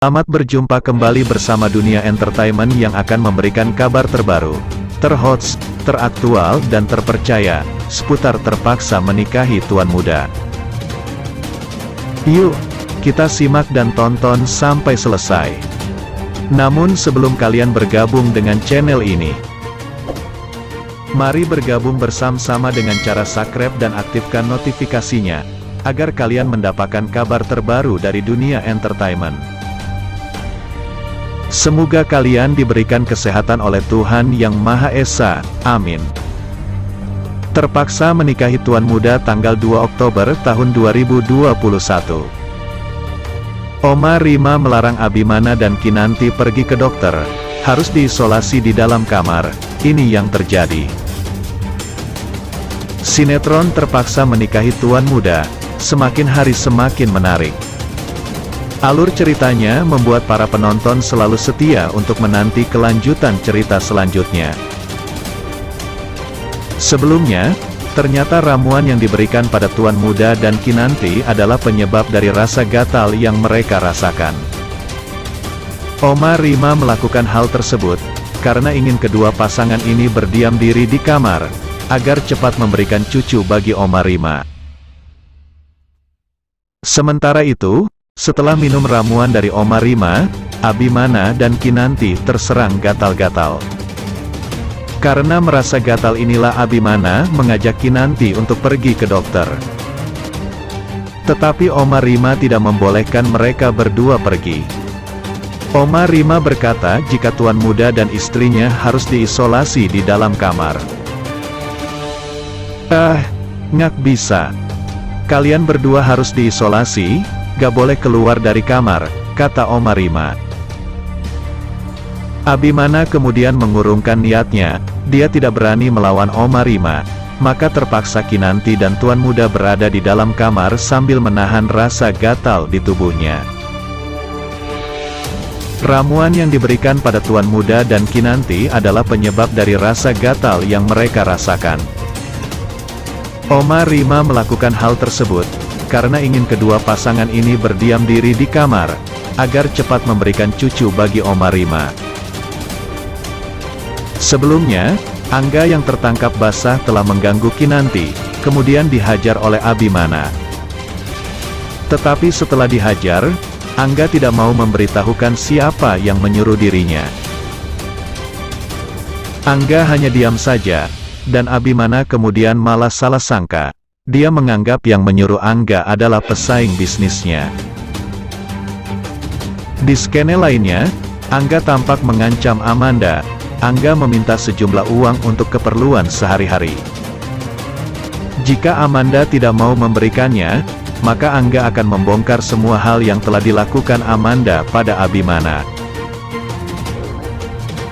Selamat berjumpa kembali bersama Dunia Entertainment yang akan memberikan kabar terbaru, terhots, teraktual dan terpercaya, seputar terpaksa menikahi tuan muda. Yuk, kita simak dan tonton sampai selesai. Namun sebelum kalian bergabung dengan channel ini, mari bergabung bersama-sama dengan cara subscribe dan aktifkan notifikasinya, agar kalian mendapatkan kabar terbaru dari Dunia Entertainment. Semoga kalian diberikan kesehatan oleh Tuhan Yang Maha Esa, amin. Terpaksa menikahi tuan muda tanggal 2 Oktober tahun 2021. Oma Rima melarang Abimana dan Kinanti pergi ke dokter, harus diisolasi di dalam kamar, ini yang terjadi. Sinetron Terpaksa Menikahi Tuan Muda, semakin hari semakin menarik. Alur ceritanya membuat para penonton selalu setia untuk menanti kelanjutan cerita selanjutnya. Sebelumnya, ternyata ramuan yang diberikan pada tuan muda dan Kinanti adalah penyebab dari rasa gatal yang mereka rasakan. Oma Rima melakukan hal tersebut, karena ingin kedua pasangan ini berdiam diri di kamar, agar cepat memberikan cucu bagi Oma Rima. Sementara itu, setelah minum ramuan dari Oma Rima, Abimana dan Kinanti terserang gatal-gatal. Karena merasa gatal inilah Abimana mengajak Kinanti untuk pergi ke dokter. Tetapi Oma Rima tidak membolehkan mereka berdua pergi. Oma Rima berkata jika tuan muda dan istrinya harus diisolasi di dalam kamar. Nggak bisa. Kalian berdua harus diisolasi, gak boleh keluar dari kamar, kata Oma Rima. Abimana kemudian mengurungkan niatnya, dia tidak berani melawan Oma Rima, maka terpaksa Kinanti dan tuan muda berada di dalam kamar sambil menahan rasa gatal di tubuhnya. Ramuan yang diberikan pada tuan muda dan Kinanti adalah penyebab dari rasa gatal yang mereka rasakan. Oma Rima melakukan hal tersebut karena ingin kedua pasangan ini berdiam diri di kamar, agar cepat memberikan cucu bagi Oma Rima. Sebelumnya, Angga yang tertangkap basah telah mengganggu Kinanti, kemudian dihajar oleh Abimana. Tetapi setelah dihajar, Angga tidak mau memberitahukan siapa yang menyuruh dirinya. Angga hanya diam saja, dan Abimana kemudian malah salah sangka. Dia menganggap yang menyuruh Angga adalah pesaing bisnisnya. Di skene lainnya, Angga tampak mengancam Amanda. Angga meminta sejumlah uang untuk keperluan sehari-hari. Jika Amanda tidak mau memberikannya, maka Angga akan membongkar semua hal yang telah dilakukan Amanda pada Abimana.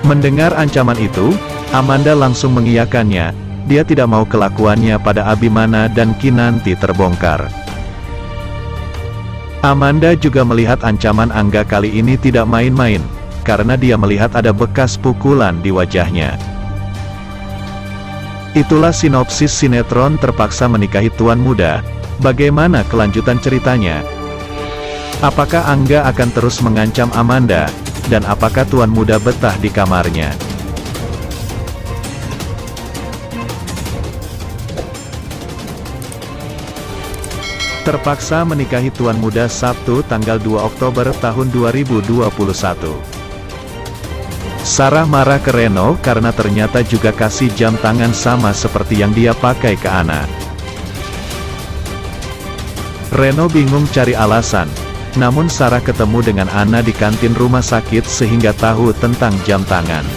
Mendengar ancaman itu, Amanda langsung mengiyakannya. Dia tidak mau kelakuannya pada Abimana dan Kinanti terbongkar. Amanda juga melihat ancaman Angga kali ini tidak main-main, karena dia melihat ada bekas pukulan di wajahnya. Itulah sinopsis sinetron Terpaksa Menikahi Tuan Muda. Bagaimana kelanjutan ceritanya? Apakah Angga akan terus mengancam Amanda, dan apakah tuan muda betah di kamarnya? Terpaksa Menikahi Tuan Muda Sabtu tanggal 2 Oktober tahun 2021. Sarah marah ke Reno karena ternyata juga kasih jam tangan sama seperti yang dia pakai ke Ana. Reno bingung cari alasan, namun Sarah ketemu dengan Ana di kantin rumah sakit sehingga tahu tentang jam tangan.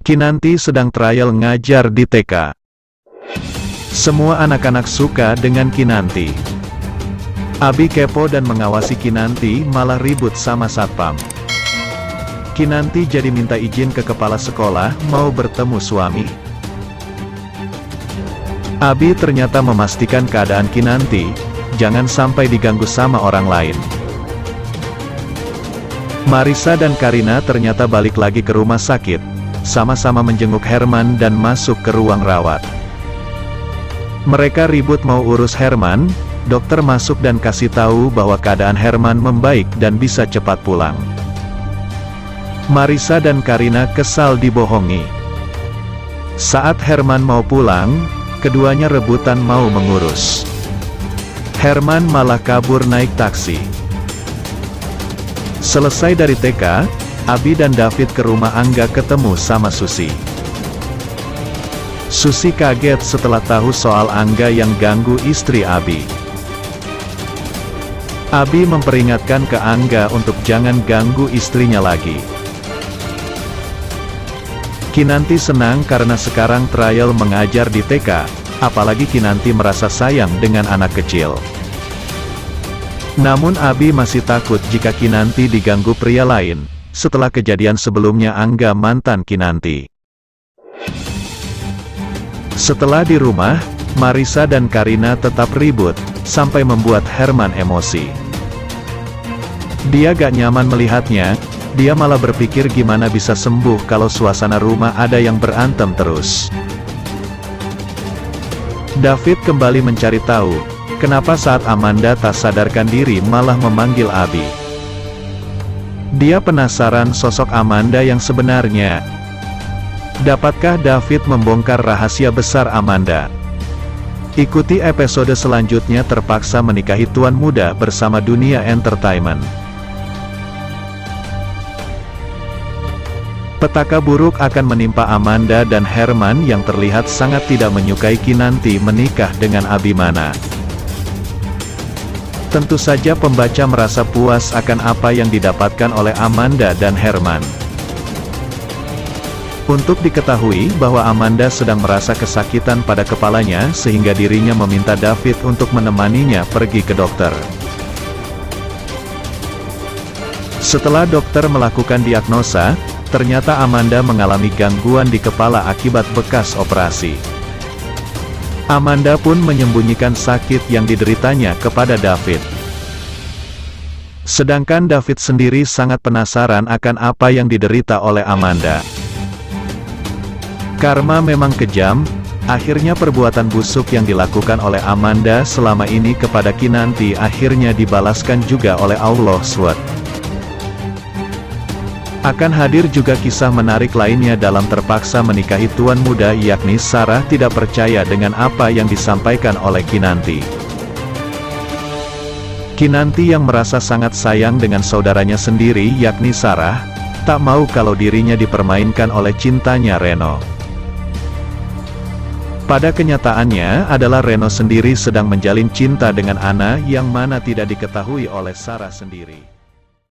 Kinanti sedang trial ngajar di TK. Semua anak-anak suka dengan Kinanti. Abi kepo dan mengawasi Kinanti malah ribut sama satpam. Kinanti jadi minta izin ke kepala sekolah mau bertemu suami. Abi ternyata memastikan keadaan Kinanti, jangan sampai diganggu sama orang lain. Marissa dan Karina ternyata balik lagi ke rumah sakit, sama-sama menjenguk Herman dan masuk ke ruang rawat. Mereka ribut mau urus Herman, dokter masuk dan kasih tahu bahwa keadaan Herman membaik dan bisa cepat pulang. Marissa dan Karina kesal dibohongi. Saat Herman mau pulang, keduanya rebutan mau mengurus. Herman malah kabur naik taksi. Selesai dari TK, Abi dan David ke rumah Angga ketemu sama Susi. Susi kaget setelah tahu soal Angga yang ganggu istri Abi. Abi memperingatkan ke Angga untuk jangan ganggu istrinya lagi. Kinanti senang karena sekarang trial mengajar di TK, apalagi Kinanti merasa sayang dengan anak kecil. Namun Abi masih takut jika Kinanti diganggu pria lain, setelah kejadian sebelumnya Angga mantan Kinanti. Setelah di rumah, Marissa dan Karina tetap ribut, sampai membuat Herman emosi. Dia gak nyaman melihatnya, dia malah berpikir gimana bisa sembuh kalau suasana rumah ada yang berantem terus. David kembali mencari tahu, kenapa saat Amanda tak sadarkan diri malah memanggil Abi. Dia penasaran sosok Amanda yang sebenarnya. Dapatkah David membongkar rahasia besar Amanda? Ikuti episode selanjutnya. Terpaksa menikahi tuan muda bersama Dunia Entertainment. Petaka buruk akan menimpa Amanda dan Herman yang terlihat sangat tidak menyukai Kinanti menikah dengan Abimana. Tentu saja pembaca merasa puas akan apa yang didapatkan oleh Amanda dan Herman. Untuk diketahui bahwa Amanda sedang merasa kesakitan pada kepalanya sehingga dirinya meminta David untuk menemaninya pergi ke dokter. Setelah dokter melakukan diagnosa, ternyata Amanda mengalami gangguan di kepala akibat bekas operasi. Amanda pun menyembunyikan sakit yang dideritanya kepada David. Sedangkan David sendiri sangat penasaran akan apa yang diderita oleh Amanda. Karma memang kejam, akhirnya perbuatan busuk yang dilakukan oleh Amanda selama ini kepada Kinanti akhirnya dibalaskan juga oleh Allah SWT. Akan hadir juga kisah menarik lainnya dalam Terpaksa Menikahi Tuan Muda, yakni Sarah tidak percaya dengan apa yang disampaikan oleh Kinanti. Kinanti yang merasa sangat sayang dengan saudaranya sendiri yakni Sarah, tak mau kalau dirinya dipermainkan oleh cintanya Reno. Pada kenyataannya adalah Reno sendiri sedang menjalin cinta dengan Anna yang mana tidak diketahui oleh Sarah sendiri.